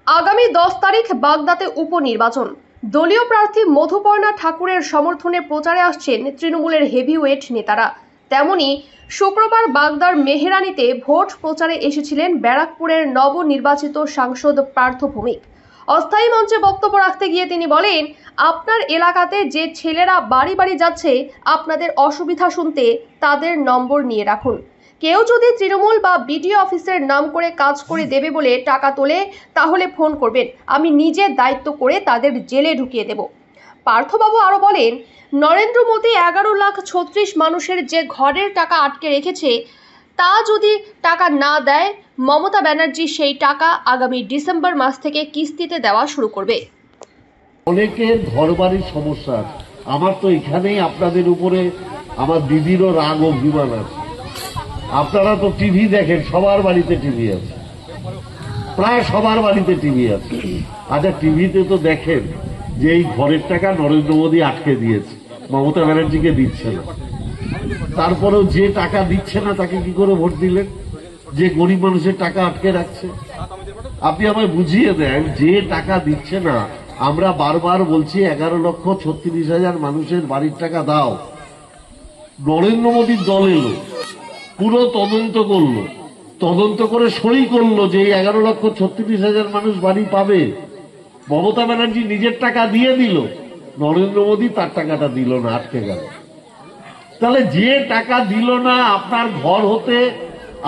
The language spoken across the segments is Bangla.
আগামী 10 তারিখ বাগদাতে উপনির্বাচন। দলীয় প্রার্থী মধুপর্ণা ঠাকুরের সমর্থনে প্রচারে আসছেন তৃণমূলের হেভিওয়েট নেতারা। তেমনি শুক্রবার বাগদার মেহরানিতে ভোট প্রচারে এসেছিলেন ব্যারাকপুরের নবনির্বাচিত সাংসদ পার্থ ভৌমিক। অস্থায়ী মঞ্চে বক্তব্য রাখতে গিয়ে তিনি বলেন, আপনার এলাকাতে যে ছেলেরা বাড়ি বাড়ি যাচ্ছে, আপনাদের অসুবিধা শুনতে তাদের নম্বর নিয়ে রাখুন। কেউ যদি তৃণমূল বা বিডিও অফিসের নাম করে কাজ করে দেবে বলে টাকা তোলে, তাহলে ফোন করবেন, আমি নিজে দায়িত্ব করে তাদের জেলে ঢুকিয়ে দেব। পার্থবাবু আরও বলেন, নরেন্দ্র মোদী 11,36,00,000 মানুষের যে ঘরের টাকা আটকে রেখেছে, তা যদি টাকা না দেয়, মমতা ব্যানার্জি সেই টাকা আগামী ডিসেম্বর মাস থেকে কিস্তিতে দেওয়া শুরু করবে। অনেকের ঘর বাড়ির সমস্যা আছে। আমার তো এখানেই আপনাদের উপরে আমার দিদিরও রাগ অভিমান আছে। আপনারা তো টিভি দেখেন, সবার বাড়িতে টিভি আছে, প্রায় সবার বাড়িতে টিভি আছে। আচ্ছা, টিভিতে তো দেখেন যে এই ঘরের টাকা নরেন্দ্র মোদী আটকে দিয়েছে, মমতা ব্যানার্জিকে দিচ্ছে না। তারপরেও যে টাকা দিচ্ছে না তাকে কি করে ভোট দিলেন? যে গরিব মানুষের টাকা আটকে রাখছে। আপনি আমায় বুঝিয়ে দেন, যে টাকা দিচ্ছে না, আমরা বারবার বলছি 11,36,00,000 মানুষের বাড়ির টাকা দাও। নরেন্দ্র মোদীর দল এলো, পুরো তদন্ত করলো, তদন্ত করে সই করলো যে এই 11,36,00,000 মানুষ বাড়ি পাবে। মমতা ব্যানার্জি নিজের টাকা দিয়ে দিল, নরেন্দ্র মোদী তার টাকাটা দিল না, আটকে গেল। তাহলে যে টাকা দিল না, আপনার ঘর হতে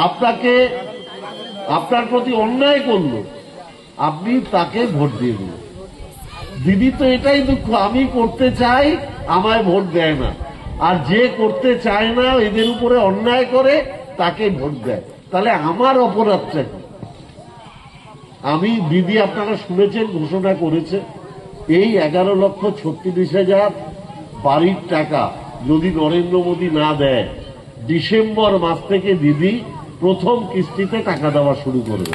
আপনাকে আপনার প্রতি অন্যায় করলো, আপনি তাকে ভোট দিয়ে দিলেন। দিদি তো এটাই দুঃখ, আমি করতে চাই, আমায় ভোট দেয় না, আর যে করতে চায় না, এদের উপরে অন্যায় করে, তাকে ভোট দেয়। তাহলে আমার অপরাধটা কি? আমি দিদি, আপনারা শুনেছেন, ঘোষণা করেছে এই 11,36,00,000 বাড়ির টাকা যদি নরেন্দ্র মোদী না দেয়, ডিসেম্বর মাস থেকে দিদি প্রথম কিস্তিতে টাকা দেওয়া শুরু করবে।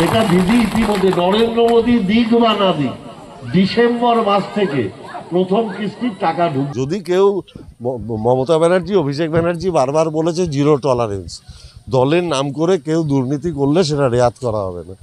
এটা দিদি ইতিমধ্যে, নরেন্দ্র মোদী দিক বা না দিক, ডিসেম্বর মাস থেকে প্রথম কিস্তির টাকা ঢুকবে। যদি কেউ, মমতা ব্যানার্জি, অভিষেক ব্যানার্জি বারবার বলেছে জিরো টলারেন্স, দলের নাম করে কেউ দুর্নীতি করলে সেটা রেয়াত করা হবে না।